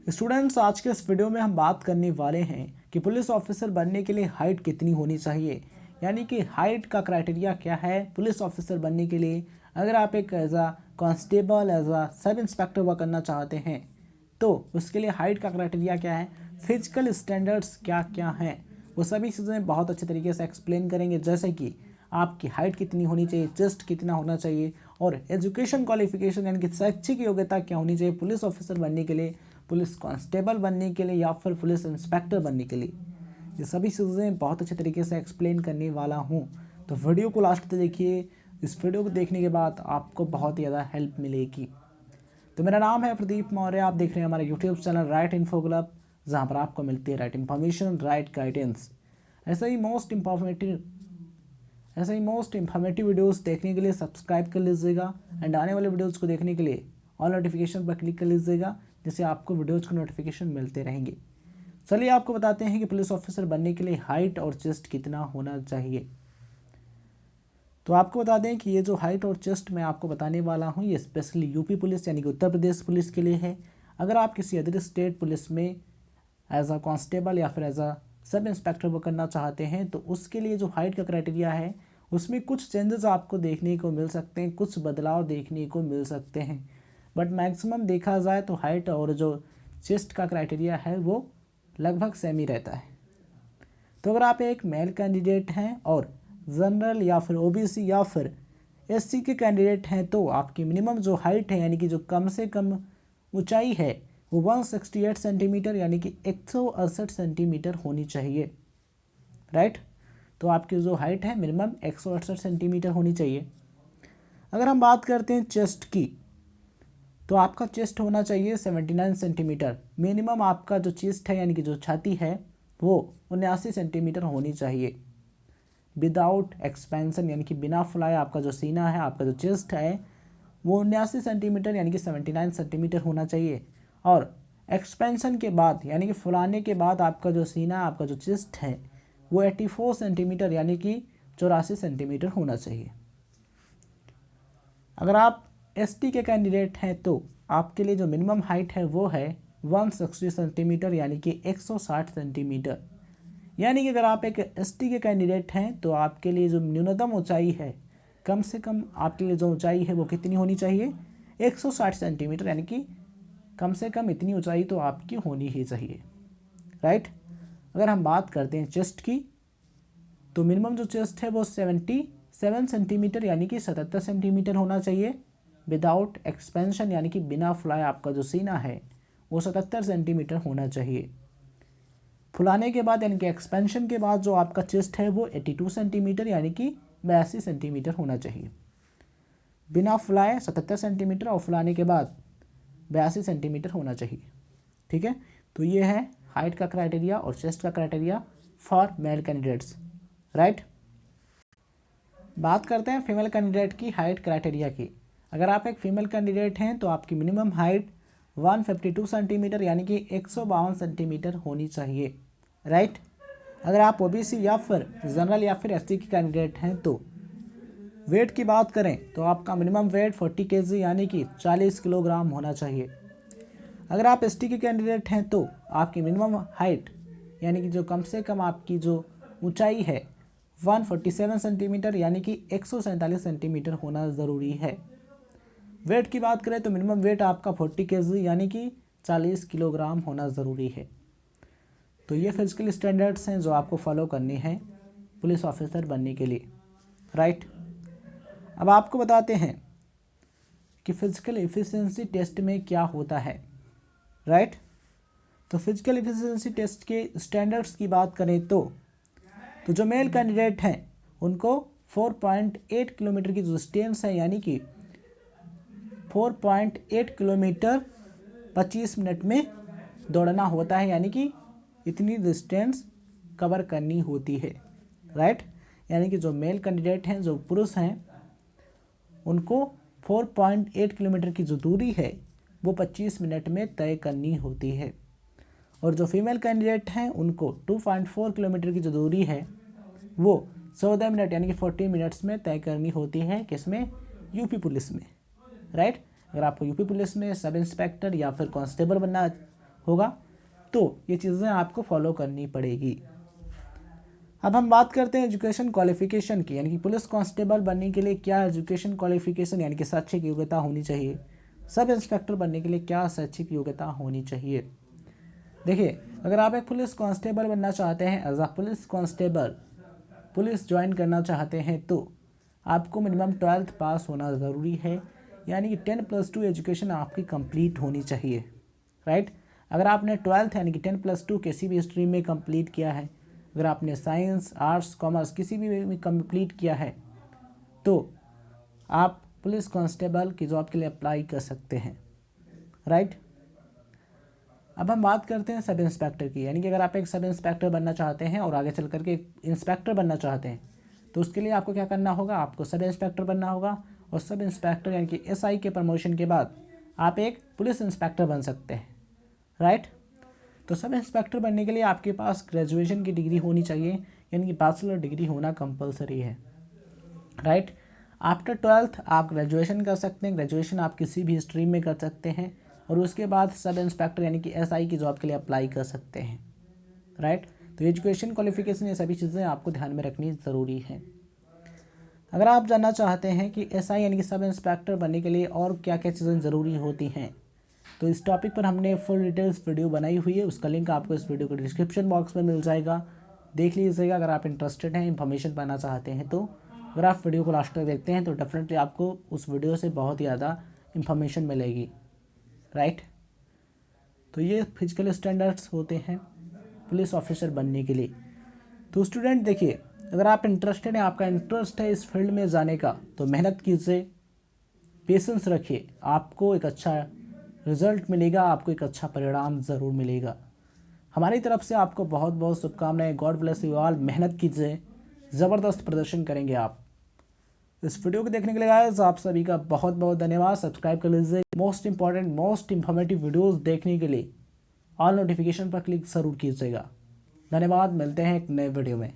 Students, आज के इस वीडियो में हम बात करने वाले हैं कि पुलिस ऑफिसर बनने के लिए हाइट कितनी होनी चाहिए, यानी कि हाइट का क्राइटेरिया क्या है पुलिस ऑफिसर बनने के लिए। अगर आप एक as a constable, as a sub inspector work करना चाहते हैं तो उसके लिए हाइट का क्राइटेरिया क्या है, फिजिकल स्टैंडर्ड्स क्या क्या हैं, वो सभी चीज़ें बहुत अच्छे तरीके से एक्सप्लेन करेंगे। जैसे कि आपकी हाइट कितनी होनी चाहिए, चेस्ट कितना होना चाहिए, और एजुकेशन क्वालिफिकेशन यानी कि शैक्षिक योग्यता क्या होनी चाहिए पुलिस ऑफिसर बनने के लिए, पुलिस कांस्टेबल बनने के लिए या फिर पुलिस इंस्पेक्टर बनने के लिए। ये सभी चीज़ें बहुत अच्छे तरीके से एक्सप्लेन करने वाला हूँ, तो वीडियो को लास्ट तक देखिए। इस वीडियो को देखने के बाद आपको बहुत ही ज़्यादा हेल्प मिलेगी। तो मेरा नाम है प्रदीप मौर्य, आप देख रहे हैं हमारे YouTube channel right info club, जहाँ पर आपको मिलती है राइट इन्फॉर्मेशन, राइट गाइडेंस। ऐसे ही मोस्ट इंफॉर्मेटिव वीडियोस देखने के लिए सब्सक्राइब कर लीजिएगा एंड आने वाले वीडियोस को देखने के लिए ऑल नोटिफिकेशन पर क्लिक कर लीजिएगा, जिससे आपको वीडियोज़ के नोटिफिकेशन मिलते रहेंगे। चलिए आपको बताते हैं कि पुलिस ऑफिसर बनने के लिए हाइट और चेस्ट कितना होना चाहिए। तो आपको बता दें कि ये जो हाइट और चेस्ट मैं आपको बताने वाला हूँ, ये स्पेशली यूपी पुलिस यानी कि उत्तर प्रदेश पुलिस के लिए है। अगर आप किसी अदर स्टेट पुलिस में एज अ कांस्टेबल या फिर एज अ सब इंस्पेक्टर वो करना चाहते हैं तो उसके लिए जो हाइट का क्राइटेरिया है उसमें कुछ चेंजेस आपको देखने को मिल सकते हैं, कुछ बदलाव देखने को मिल सकते हैं। बट मैक्सिमम देखा जाए तो हाइट और जो चेस्ट का क्राइटेरिया है वो लगभग सेम ही रहता है। तो अगर आप एक मेल कैंडिडेट हैं और जनरल या फिर ओबीसी या फिर एससी के कैंडिडेट हैं तो आपकी मिनिमम जो हाइट है यानी कि जो कम से कम ऊंचाई है वो 168 सेंटीमीटर यानी कि 168 सेंटीमीटर होनी चाहिए। राइट, तो आपकी जो हाइट है मिनिमम 168 सेंटीमीटर होनी चाहिए। अगर हम बात करते हैं चेस्ट की तो आपका चेस्ट होना चाहिए 79 सेंटीमीटर। मिनिमम आपका जो चेस्ट है यानी कि जो छाती है वो 79 सेंटीमीटर होनी चाहिए। विदाउट एक्सपेंशन यानी कि बिना फुलाए आपका जो सीना है, आपका जो चेस्ट है वो 79 सेंटीमीटर यानी कि 79 सेंटीमीटर होना चाहिए। और एक्सपेंशन के बाद यानी कि फुलाने के बाद आपका जो सीना, आपका जो चेस्ट है वो 84 सेंटीमीटर यानी कि 84 सेंटीमीटर होना चाहिए। अगर आप एसटी के कैंडिडेट हैं तो आपके लिए जो मिनिमम हाइट है वो है 160 सेंटीमीटर यानी कि 160 सेंटीमीटर। यानी कि अगर आप एक एसटी के कैंडिडेट हैं तो आपके लिए जो न्यूनतम ऊंचाई है, कम से कम आपके लिए जो ऊंचाई है वो कितनी होनी चाहिए, 160 सेंटीमीटर, यानी कि कम से कम इतनी ऊंचाई तो आपकी होनी ही चाहिए। राइट, अगर हम बात करते हैं चेस्ट की तो मिनिमम जो चेस्ट है वो 77 सेंटीमीटर यानी कि 77 सेंटीमीटर होना चाहिए। विदाउट एक्सपेंशन यानी कि बिना फुलाए आपका जो सीना है वो 77 सेंटीमीटर होना चाहिए। फुलाने के बाद यानी कि एक्सपेंशन के बाद जो आपका चेस्ट है वो 82 सेंटीमीटर यानी कि 82 सेंटीमीटर होना चाहिए। बिना फुलाए 77 सेंटीमीटर और फुलाने के बाद 82 सेंटीमीटर होना चाहिए। ठीक है, तो ये है हाइट का क्राइटेरिया और चेस्ट का criteria for male candidates. Right, बात करते हैं फीमेल कैंडिडेट की हाइट क्राइटेरिया की। अगर आप एक फीमेल कैंडिडेट हैं तो आपकी मिनिमम हाइट 152 सेंटीमीटर यानी कि 152 सेंटीमीटर होनी चाहिए। राइट, अगर आप ओबीसी या फिर जनरल या फिर एससी की कैंडिडेट हैं तो वेट की बात करें तो आपका मिनिमम वेट 40 केजी यानी कि 40 किलोग्राम होना चाहिए। अगर आप एसटी के कैंडिडेट हैं तो आपकी मिनिमम हाइट यानी कि जो कम से कम आपकी जो ऊंचाई है 147 सेंटीमीटर यानी कि 147 सेंटीमीटर होना ज़रूरी है। वेट की बात करें तो मिनिमम वेट आपका 40 केजी यानी कि 40 किलोग्राम होना ज़रूरी है। तो ये फिजिकल स्टैंडर्ड्स हैं जो आपको फॉलो करने हैं पुलिस ऑफिसर बनने के लिए। राइट, अब आपको बताते हैं कि फिजिकल एफिशिएंसी टेस्ट में क्या होता है। राइट, तो फिजिकल एफिशिएंसी टेस्ट के स्टैंडर्ड्स की बात करें तो जो मेल कैंडिडेट हैं उनको 4.8 किलोमीटर की जो डिस्टेंस है यानी कि 4.8 किलोमीटर 25 मिनट में दौड़ना होता है, यानी कि इतनी डिस्टेंस कवर करनी होती है। राइट, यानी कि जो मेल कैंडिडेट हैं, जो पुरुष हैं, उनको 4.8 किलोमीटर की जो दूरी है वो 25 मिनट में तय करनी होती है। और जो फीमेल कैंडिडेट हैं उनको 2.4 किलोमीटर की जो दूरी है वो 14 मिनट यानी कि 40 मिनट्स में तय करनी होती है। किसमें? यूपी पुलिस में। राइट, अगर आपको यूपी पुलिस में सब इंस्पेक्टर या फिर कांस्टेबल बनना होगा, तो ये चीज़ें आपको फॉलो करनी पड़ेगी। अब हम बात करते हैं एजुकेशन क्वालिफिकेशन की, यानी कि पुलिस कांस्टेबल बनने के लिए क्या एजुकेशन क्वालिफिकेशन यानी कि शैक्षिक योग्यता होनी चाहिए, सब इंस्पेक्टर बनने के लिए क्या शैक्षिक योग्यता होनी चाहिए। देखिए, अगर आप एक पुलिस कांस्टेबल बनना चाहते हैं, as a police constable police join करना चाहते हैं, तो आपको मिनिमम 12th पास होना ज़रूरी है, यानी कि 10+2 एजुकेशन आपकी कंप्लीट होनी चाहिए, राइट। अगर आपने 12th यानी कि 10+2 किसी भी स्ट्रीम में कंप्लीट किया है, अगर आपने साइंस, आर्ट्स, कॉमर्स किसी भी में कंप्लीट किया है, तो आप पुलिस कांस्टेबल की जॉब के लिए अप्लाई कर सकते हैं, राइट। अब हम बात करते हैं सब इंस्पेक्टर की, यानी कि अगर आप एक सब इंस्पेक्टर बनना चाहते हैं और आगे चल करके एक इंस्पेक्टर बनना चाहते हैं, तो उसके लिए आपको क्या करना होगा, आपको सब इंस्पेक्टर बनना होगा। और सब इंस्पेक्टर यानी कि SI के प्रमोशन के बाद आप एक पुलिस इंस्पेक्टर बन सकते हैं, राइट। तो सब इंस्पेक्टर बनने के लिए आपके पास ग्रेजुएशन की डिग्री होनी चाहिए, यानी कि बैचलर डिग्री होना कंपलसरी है, राइट। आफ्टर 12th आप ग्रेजुएशन कर सकते हैं, ग्रेजुएशन आप किसी भी स्ट्रीम में कर सकते हैं, और उसके बाद सब इंस्पेक्टर यानी कि SI की जॉब के लिए अप्लाई कर सकते हैं, राइट। तो एजुकेशन क्वालिफिकेशन ये सभी चीज़ें आपको ध्यान में रखनी ज़रूरी है। अगर आप जानना चाहते हैं कि SI यानी कि सब इंस्पेक्टर बनने के लिए और क्या क्या चीज़ें ज़रूरी होती हैं, तो इस टॉपिक पर हमने फुल डिटेल्स वीडियो बनाई हुई है, उसका लिंक आपको इस वीडियो के डिस्क्रिप्शन बॉक्स में मिल जाएगा, देख लीजिएगा। अगर आप इंटरेस्टेड हैं, इन्फॉर्मेशन पाना चाहते हैं, तो अगर आप वीडियो को लास्ट तक देखते हैं तो डेफिनेटली आपको उस वीडियो से बहुत ही ज़्यादा इन्फॉर्मेशन मिलेगी, राइट। तो ये फिजिकल स्टैंडर्ड्स होते हैं पुलिस ऑफिसर बनने के लिए। तो स्टूडेंट देखिए, अगर आप इंटरेस्टेड हैं, आपका इंटरेस्ट है इस फील्ड में जाने का, तो मेहनत कीजिए, पेशेंस रखिए, आपको एक अच्छा रिजल्ट मिलेगा, आपको एक अच्छा परिणाम ज़रूर मिलेगा। हमारी तरफ से आपको बहुत बहुत शुभकामनाएं। God bless you all. मेहनत कीजिए, ज़बरदस्त प्रदर्शन करेंगे आप। इस वीडियो को देखने के लिए गाइस आप सभी का बहुत बहुत धन्यवाद। सब्सक्राइब कर लीजिए। Most important most informative videos देखने के लिए ऑल नोटिफिकेशन पर क्लिक ज़रूर कीजिएगा। धन्यवाद, मिलते हैं एक नए वीडियो में।